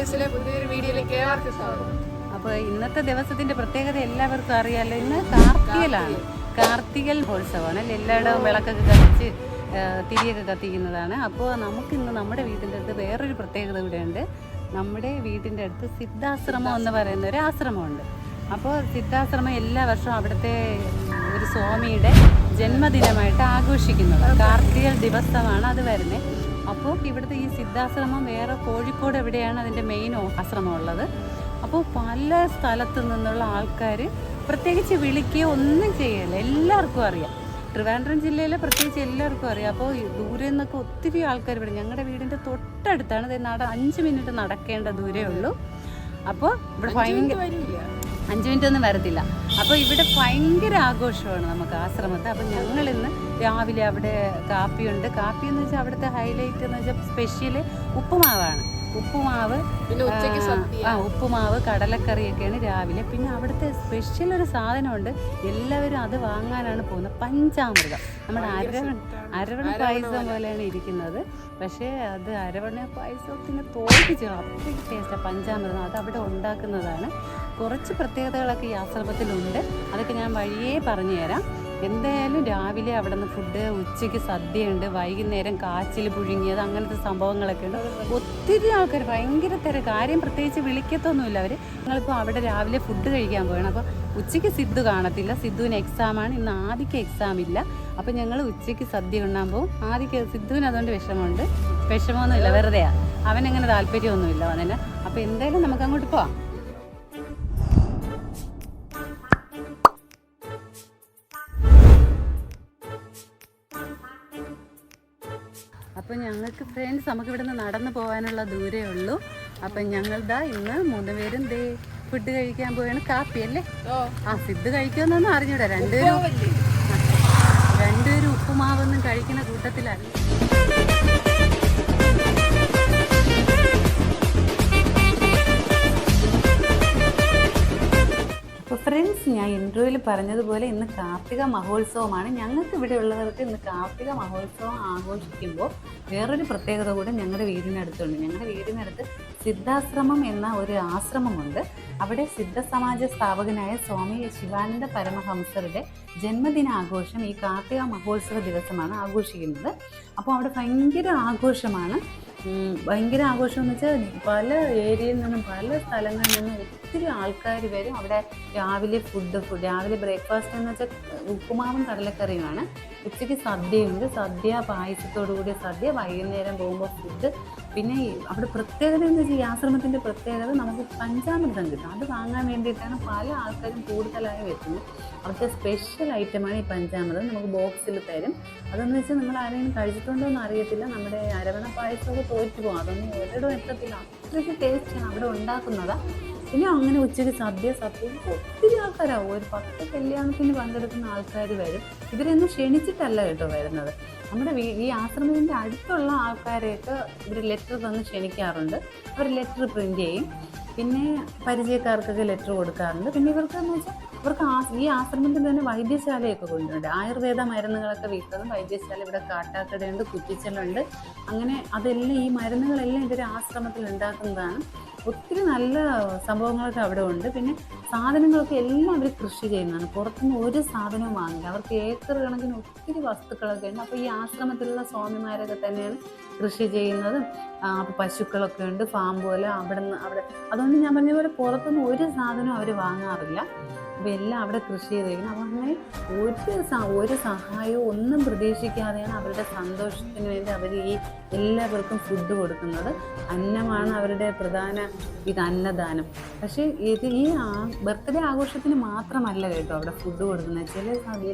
വയസ്സിലെ പുതിയൊരു വീഡിയോയിലേക്ക് ഏവർക്കും സ്വാഗതം. അപ്പോൾ ഇന്നത്തെ ദിവസത്തിന്റെ പ്രത്യേകത എല്ലാവർക്കും അറിയാമല്ലോ. ഇന്ന് കാർത്തികലാണ്. കാർത്തികൽ മഹോത്സവമാണ് അല്ലേ. എല്ലായിടവും വിളക്കൊക്കെ കത്തിച്ച് തിരിയൊക്കെ കത്തിക്കുന്നതാണ്. അപ്പോൾ നമുക്കിന്ന് നമ്മുടെ വീടിൻ്റെ അടുത്ത് വേറൊരു പ്രത്യേകത കൂടെയുണ്ട്. നമ്മുടെ വീടിൻ്റെ അടുത്ത് സിദ്ധാശ്രമം എന്ന് പറയുന്ന ഒരു ആശ്രമമുണ്ട്. അപ്പോൾ സിദ്ധാശ്രമം എല്ലാ വർഷവും അവിടുത്തെ ഒരു സ്വാമിയുടെ ജന്മദിനമായിട്ട് ആഘോഷിക്കുന്നത്. കാർത്തികൽ ദിവസമാണ് അത് വരുന്നത്. അപ്പോൾ ഇവിടുത്തെ ഈ സിദ്ധാശ്രമം വേറെ കോഴിക്കോട് എവിടെയാണ് അതിൻ്റെ മെയിൻ ആശ്രമം ഉള്ളത്. അപ്പോൾ പല സ്ഥലത്തു നിന്നുള്ള ആൾക്കാർ പ്രത്യേകിച്ച് വിളിക്കുകയോ ഒന്നും ചെയ്യില്ല, എല്ലാവർക്കും അറിയാം. ട്രിവാൻഡ്രം ജില്ലയിലെ പ്രത്യേകിച്ച് എല്ലാവർക്കും അറിയാം. അപ്പോൾ ദൂരെ നിന്നൊക്കെ ഒത്തിരി ആൾക്കാർ വരും. ഞങ്ങളുടെ വീടിൻ്റെ തൊട്ടടുത്താണ്. 5 മിനിറ്റ് നടക്കേണ്ട ദൂരേ ഉള്ളൂ. അപ്പോൾ ഇവിടെ ഭയങ്കര 5 മിനിറ്റ് ഒന്നും വരത്തില്ല. അപ്പോൾ ഇവിടെ ഭയങ്കര ആഘോഷമാണ് നമുക്ക് ആശ്രമത്തെ. അപ്പോൾ ഞങ്ങളിന്ന് രാവിലെ അവിടെ കാപ്പിയുണ്ട്. കാപ്പി എന്ന് വെച്ചാൽ അവിടുത്തെ ഹൈലൈറ്റ് എന്ന് വെച്ചാൽ സ്പെഷ്യൽ ഉപ്പുമാവാണ്. ഉപ്പുമാവ്, ഉപ്പുമാവ്, കടലക്കറിയൊക്കെയാണ് രാവിലെ. പിന്നെ അവിടുത്തെ സ്പെഷ്യൽ ഒരു സാധനമുണ്ട്, എല്ലാവരും അത് വാങ്ങാനാണ് പോകുന്നത്. പഞ്ചാമൃതം, നമ്മുടെ അരവണ പായസം പോലെയാണ് ഇരിക്കുന്നത്. പക്ഷേ അത് അരവണ പായസത്തിന് തോൽപ്പിച്ചു, അത്രയ്ക്ക് ടേസ്റ്റാണ് പഞ്ചാമൃതം. അത് അവിടെ ഉണ്ടാക്കുന്നതാണ്. കുറച്ച് പ്രത്യേകതകളൊക്കെ ഈ ആശ്രമത്തിലുണ്ട്, അതൊക്കെ ഞാൻ വഴിയേ പറഞ്ഞു തരാം. എന്തായാലും രാവിലെ അവിടെ നിന്ന് ഫുഡ്, ഉച്ചയ്ക്ക് സദ്യയുണ്ട്, വൈകുന്നേരം കാച്ചിൽ പുഴുങ്ങിയത്, അങ്ങനത്തെ സംഭവങ്ങളൊക്കെ ഉണ്ട്. ഒത്തിരി ആൾക്കാർ, ഭയങ്കര തിരക്ക്. ആരെയും പ്രത്യേകിച്ച് വിളിക്കത്തൊന്നുമില്ല അവർ. ഞങ്ങളിപ്പോൾ അവിടെ രാവിലെ ഫുഡ് കഴിക്കാൻ പോകണം. അപ്പോൾ ഉച്ചയ്ക്ക് സിദ്ധു കാണത്തില്ല, സിദ്ധുവിന് എക്സാമാണ് ഇന്ന്. ആദ്യക്ക് എക്സാം ഇല്ല. അപ്പോൾ ഞങ്ങൾ ഉച്ചയ്ക്ക് സദ്യ ഉണ്ണാൻ പോകും. ആദ്യക്ക് സിദ്ധുവിന് അതുകൊണ്ട് വിഷമമൊന്നുമില്ല, വെറുതെയാണ്. അവനങ്ങനെ താല്പര്യമൊന്നുമില്ല അവനെ. അപ്പോൾ എന്തായാലും നമുക്ക് അങ്ങോട്ട് പോവാം. അപ്പോൾ ഞങ്ങൾക്ക് ഫ്രണ്ട്സ്, നമുക്ക് ഇവിടെ നിന്ന് നടന്നു പോകാനുള്ള ദൂരേ ഉള്ളൂ. അപ്പം ഞങ്ങളുടെ ഇന്ന് 3 പേരും ഫുഡ് കഴിക്കാൻ പോവുകയാണ്. കാപ്പി അല്ലേ? സിദ്ധ് കഴിക്കുമെന്നൊന്നും അറിഞ്ഞൂടാ. രണ്ടുപേരും ഉപ്പുമാവൊന്നും കഴിക്കുന്ന കൂട്ടത്തിലല്ല. അപ്പോൾ ഫ്രണ്ട്സ്, ഞാൻ ഇൻട്രോയിൽ പറഞ്ഞതുപോലെ ഇന്ന് കാർത്തിക മഹോത്സവമാണ്. ഞങ്ങൾക്ക് ഇവിടെ ഉള്ളവർക്ക് ഇന്ന് കാർത്തിക മഹോത്സവം ആഘോഷിക്കുമ്പോൾ വേറൊരു പ്രത്യേകത കൂടെ ഞങ്ങളുടെ വീടിനടുത്തുണ്ട്. ഞങ്ങളുടെ വീടിനടുത്ത് സിദ്ധാശ്രമം എന്ന ഒരു ആശ്രമമുണ്ട്. അവിടെ സിദ്ധസമാജ സ്ഥാപകനായ സ്വാമി ശിവാനന്ദ പരമഹംസരുടെ ജന്മദിനാഘോഷം ഈ കാർത്തിക മഹോത്സവ ദിവസമാണ് ആഘോഷിക്കുന്നത്. അപ്പോൾ അവിടെ ഭയങ്കര ആഘോഷമാണ്. ഭയങ്കര ആഘോഷം എന്ന് വെച്ചാൽ പല ഏരിയയിൽ നിന്നും, പല സ്ഥലങ്ങളിൽ നിന്നും ഒത്തിരി ആൾക്കാർ വരും. അവിടെ രാവിലെ ബ്രേക്ക്ഫാസ്റ്റ് എന്ന് വെച്ചാൽ ഉപ്പുമാവും കടലക്കറിയുമാണ്. ഉച്ചയ്ക്ക് സദ്യയുണ്ട്, സദ്യ പായസത്തോടു കൂടിയ സദ്യ. വൈകുന്നേരം പോകുമ്പോൾ ഫുഡ്. പിന്നെ അവിടെ പ്രത്യേകത എന്ന് വെച്ചാൽ ഈ ആശ്രമത്തിൻ്റെ പ്രത്യേകത, നമുക്ക് പഞ്ചാമൃതം കിട്ടും. അത് വാങ്ങാൻ വേണ്ടിയിട്ടാണ് പല ആൾക്കാരും കൂടുതലായി വെക്കുന്നത്. അവിടുത്തെ സ്പെഷ്യൽ ഐറ്റമാണ് ഈ പഞ്ചാമൃതം. നമുക്ക് ബോക്സിൽ തരും. അതെന്ന് വെച്ചാൽ നിങ്ങൾ ആരെങ്കിലും കഴിച്ചിട്ടുണ്ടോ എന്ന് അറിയത്തില്ല. നമ്മുടെ അരവണ പായസമൊക്കെ തോറ്റു പോകും. അതൊന്നും ഒരിടവും എത്തത്തില്ല, അത്രയ്ക്ക് ടേസ്റ്റാണ് അവിടെ ഉണ്ടാക്കുന്നതാണ്. പിന്നെ അങ്ങനെ ഉച്ചയ്ക്ക് സദ്യ ഒത്തിരി ആൾക്കാരാവും. ഒരു 10 കല്യാണത്തിന് പങ്കെടുക്കുന്ന ആൾക്കാർ വരും. ഇവരൊന്നും ക്ഷണിച്ചിട്ടല്ല കേട്ടോ വരുന്നത്. നമ്മുടെ ഈ ആശ്രമത്തിൻ്റെ അടുത്തുള്ള ആൾക്കാരെയൊക്കെ ഇവർ ലെറ്റർ തന്ന് ക്ഷണിക്കാറുണ്ട്. അവർ ലെറ്റർ പ്രിൻ്റ് ചെയ്യും. പിന്നെ പരിചയക്കാർക്കൊക്കെ ലെറ്റർ കൊടുക്കാറുണ്ട്. പിന്നെ ഇവർക്കെന്ന് വെച്ചാൽ ഇവർക്ക് ഈ ആശ്രമത്തിൽ തന്നെ വൈദ്യശാലയൊക്കെ കൊണ്ടുണ്ട്. ആയുർവേദ മരുന്നുകളൊക്കെ വിൽക്കുന്നത് വൈദ്യശാല. ഇവിടെ കാട്ടാക്കടയുണ്ട്, കുറ്റിച്ചലുണ്ട്. അങ്ങനെ അതെല്ലാം, ഈ മരുന്നുകളെല്ലാം ഇവർ ആശ്രമത്തിൽ ഉണ്ടാക്കുന്നതാണ്. ഒത്തിരി നല്ല സംഭവങ്ങളൊക്കെ അവിടെ ഉണ്ട്. പിന്നെ സാധനങ്ങളൊക്കെ എല്ലാം അവർ കൃഷി ചെയ്യുന്നതാണ്. പുറത്തുനിന്ന് ഒരു സാധനവും വാങ്ങില്ല. അവർക്ക് ഏക്കർ കണക്കിന് ഒത്തിരി വസ്തുക്കളൊക്കെ ഉണ്ട്. അപ്പോൾ ഈ ആശ്രമത്തിലുള്ള സ്വാമിമാരൊക്കെ തന്നെയാണ് കൃഷി ചെയ്യുന്നതും. അപ്പോൾ പശുക്കളൊക്കെ ഉണ്ട്, ഫാം പോലെ. അതുകൊണ്ട് ഞാൻ പറഞ്ഞ പോലെ പുറത്തുനിന്ന് ഒരു സാധനവും അവർ വാങ്ങാറില്ല. അപ്പോൾ എല്ലാം അവിടെ കൃഷി ചെയ്തേക്കുന്നത്. അപ്പോൾ അങ്ങനെ ഒരു സഹായവും ഒന്നും പ്രതീക്ഷിക്കാതെയാണ് അവരുടെ സന്തോഷത്തിന് വേണ്ടി അവർ ഈ എല്ലാവർക്കും ഫുഡ് കൊടുക്കുന്നത്. അന്നമാണ് അവരുടെ പ്രധാന അന്നദാനം. പക്ഷേ ഈ ബർത്ത്ഡേ ആഘോഷത്തിന് മാത്രമല്ല കേട്ടോ അവിടെ ഫുഡ് കൊടുക്കുന്നത്.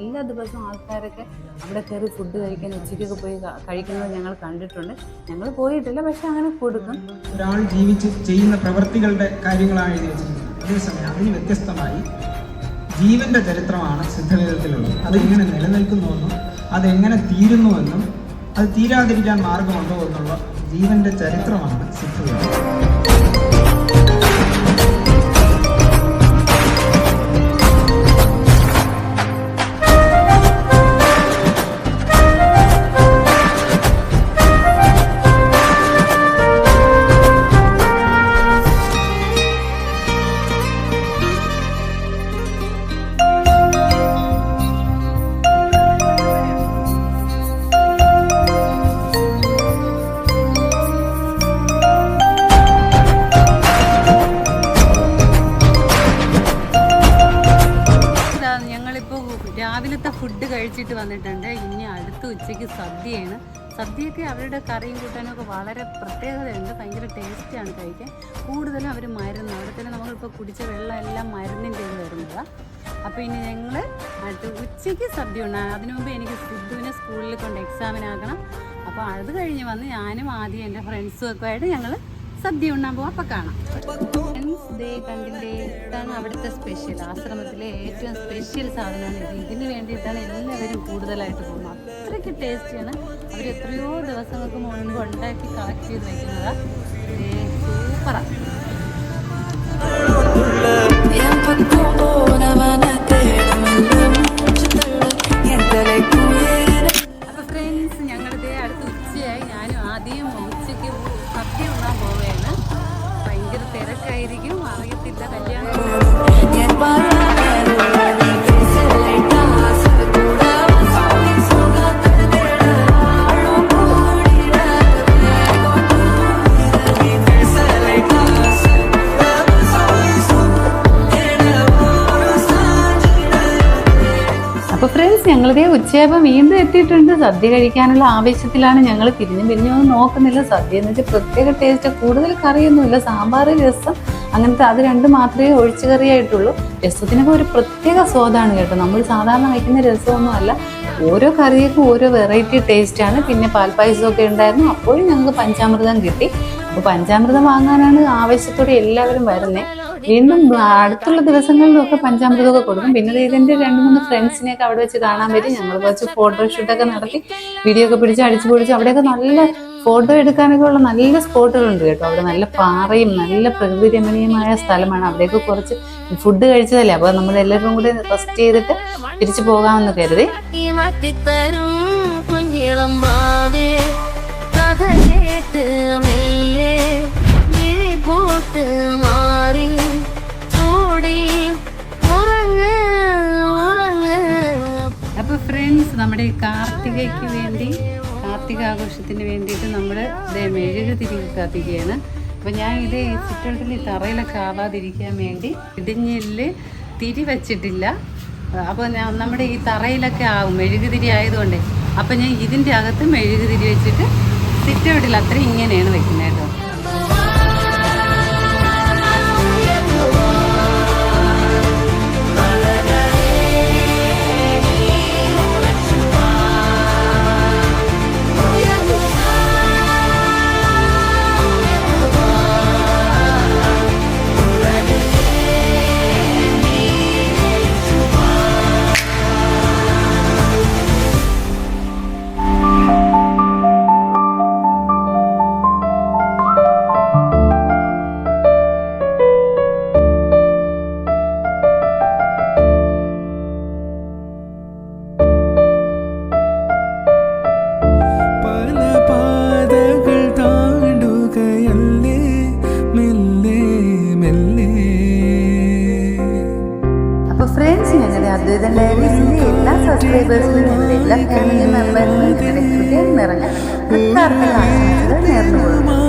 എല്ലാ ദിവസവും ആൾക്കാരൊക്കെ അവിടെ കയറി ഫുഡ് കഴിക്കാൻ ഉച്ചയ്ക്കൊക്കെ പോയി കഴിക്കുന്നത് ഞങ്ങൾ കണ്ടിട്ടുണ്ട്. ഞങ്ങൾ പോയിട്ടില്ല, പക്ഷെ അങ്ങനെ കൊടുക്കും. ഒരാൾ ജീവിച്ച് ചെയ്യുന്ന പ്രവൃത്തികളുടെ കാര്യങ്ങളാണ് എഴുതി വെച്ചിരിക്കുന്നത്. അതേസമയം അതിന് വ്യത്യസ്തമായി ജീവന്റെ ചരിത്രമാണ് സിദ്ധവേദത്തിലുള്ളത്. അതെങ്ങനെ നിലനിൽക്കുന്നുവെന്നും അതെങ്ങനെ തീരുന്നുവെന്നും അത് തീരാതിരിക്കാൻ മാർഗമുണ്ടോ എന്നുള്ള ജീവന്റെ ചരിത്രമാണ് സിദ്ധവേദം. കഴിച്ചിട്ട് വന്നിട്ടുണ്ട്. ഇനി അടുത്ത ഉച്ചയ്ക്ക് സദ്യയാണ്. സദ്യയൊക്കെ അവരുടെ കറിയും കൂട്ടാനും ഒക്കെ വളരെ പ്രത്യേകതയുണ്ട്. ഭയങ്കര ടേസ്റ്റിയാണ് കഴിക്കാൻ. കൂടുതലും അവർ മരുന്ന്, അവിടെ തന്നെ നമ്മളിപ്പോൾ കുടിച്ച വെള്ളം എല്ലാം മരുന്നിൻ്റെ ഇത് വരുന്നതാണ്. അപ്പോൾ ഇനി ഞങ്ങൾ അടുത്ത ഉച്ചയ്ക്ക് സദ്യ ഉണ്ടാകും. അതിനു മുമ്പ് എനിക്ക് സിദ്ധുവിനെ സ്കൂളിൽ കൊണ്ട് എക്സാമിനാക്കണം. അപ്പോൾ അത് കഴിഞ്ഞ് വന്ന് ഞാനും ആദ്യം എൻ്റെ ഫ്രണ്ട്സും ഒക്കെ ആയിട്ട് ഞങ്ങൾ സദ്യ ഉണ്ടാകാൻ പോകും. അപ്പോൾ കാണാം. ഫ്രണ്ട്സ് ഡേ കണ്ടില്ലേ, ഇതാണ് അവിടുത്തെ സ്പെഷ്യൽ, ആശ്രമത്തിലെ ഏറ്റവും സ്പെഷ്യൽ സാധനമാണ് ഇത്. ഇതിന് വേണ്ടിയിട്ടാണ് എല്ലാവരും കൂടുതലായിട്ട് പോകുന്നത്. അത്രയ്ക്ക് ടേസ്റ്റിയാണ്. അവർ എത്രയോ ദിവസങ്ങൾക്ക് മുൻപ് ഉണ്ടാക്കി കളക്ട് ചെയ്ത് വയ്ക്കുന്നതാണ്. സൂപ്പറാണ്. അപ്പോൾ ഫ്രണ്ട്സ് ഞങ്ങളിതേ അടുത്ത് ഉച്ചയായി. ഞാനും ആദ്യം ഉച്ചയ്ക്ക് സദ്യ ഉണ്ണാൻ പോവുകയാണ്. ഭയങ്കര തിരക്കായിരിക്കും, അറിയത്തില്ല കല്യാണം. അപ്പോൾ ഫ്രണ്ട്സ് ഞങ്ങളിതേ ഉച്ചയായപ്പോൾ വീണ്ടും എത്തിയിട്ടുണ്ട്. സദ്യ കഴിക്കാനുള്ള ആവേശത്തിലാണ് ഞങ്ങൾ. പിരിഞ്ഞൊന്നും നോക്കുന്നില്ല. സദ്യ എന്ന് വെച്ചാൽ പ്രത്യേക ടേസ്റ്റ്, കൂടുതൽ കറിയൊന്നുമില്ല. സാമ്പാർ, രസം അങ്ങനത്തെ അത് രണ്ട് മാത്രമേ ഒഴിച്ചു കറിയായിട്ടുള്ളൂ. രസത്തിനൊക്കെ ഒരു പ്രത്യേക സ്വാദാണ് കേട്ടോ. നമ്മൾ സാധാരണ വയ്ക്കുന്ന രസമൊന്നും അല്ല. ഓരോ കറിയൊക്കെ ഓരോ വെറൈറ്റി ടേസ്റ്റാണ്. പിന്നെ പാൽപ്പായസമൊക്കെ ഉണ്ടായിരുന്നു. അപ്പോഴും ഞങ്ങൾക്ക് പഞ്ചാമൃതം കിട്ടി. അപ്പോൾ പഞ്ചാമൃതം വാങ്ങാനാണ് ആവേശത്തോടെ എല്ലാവരും വരുന്നത്. വീണ്ടും അടുത്തുള്ള ദിവസങ്ങളിലൊക്കെ പഞ്ചാമൃതമൊക്കെ കൊടുക്കും. പിന്നെ ഇതിൻ്റെ 2-3 ഫ്രണ്ട്സിനെയൊക്കെ അവിടെ വെച്ച് കാണാൻ പറ്റും. ഞങ്ങൾ കുറച്ച് ഫോട്ടോഷൂട്ടൊക്കെ നടത്തി വീഡിയോ ഒക്കെ പിടിച്ച് അടിച്ചു പൊടിച്ച് അവിടെയൊക്കെ നല്ല ഫോട്ടോ എടുക്കാനൊക്കെ ഉള്ള നല്ല സ്പോട്ടുകളുണ്ട് കേട്ടോ. അവിടെ നല്ല പാറയും നല്ല പ്രകൃതി രമണീയമായ സ്ഥലമാണ്. അവിടെയൊക്കെ കുറച്ച് ഫുഡ് കഴിച്ചതല്ലേ, അപ്പോൾ നമ്മളെല്ലാവരും കൂടി റെസ്റ്റ് ചെയ്തിട്ട് തിരിച്ചു പോകാമെന്ന് കരുതി. അപ്പോൾ ഫ്രണ്ട്സ് നമ്മുടെ കാർത്തികയ്ക്ക് വേണ്ടി, കാർത്തികാഘോഷത്തിന് വേണ്ടിയിട്ട് നമ്മൾ മെഴുകുതിരി കത്തിക്കുകയാണ്. അപ്പോൾ ഞാൻ ഇത് ചുറ്റോട്ടിൽ തറയിലൊക്കെ ആവാതിരിക്കാൻ വേണ്ടി ഇടിഞ്ഞില് തിരി വച്ചിട്ടില്ല. അപ്പോൾ നമ്മുടെ ഈ തറയിലൊക്കെ ആവും മെഴുകുതിരി ആയതുകൊണ്ട്. അപ്പോൾ ഞാൻ ഇതിൻ്റെ അകത്ത് മെഴുകുതിരി വെച്ചിട്ട് സിറ്റൗട്ടിൽ അത്ര ഇങ്ങനെയാണ് വെക്കുന്നത് കേട്ടോ. അദ്വൈതം ഡയറീസിന്റെ എല്ലാ സബ്സ്ക്രൈബേഴ്സിനും ഞങ്ങളുടെ എല്ലാ ഫാമിലി മെമ്പേഴ്സിനും നിറഞ്ഞ ആശംസകൾ നേർന്നുകൊള്ളുന്നു.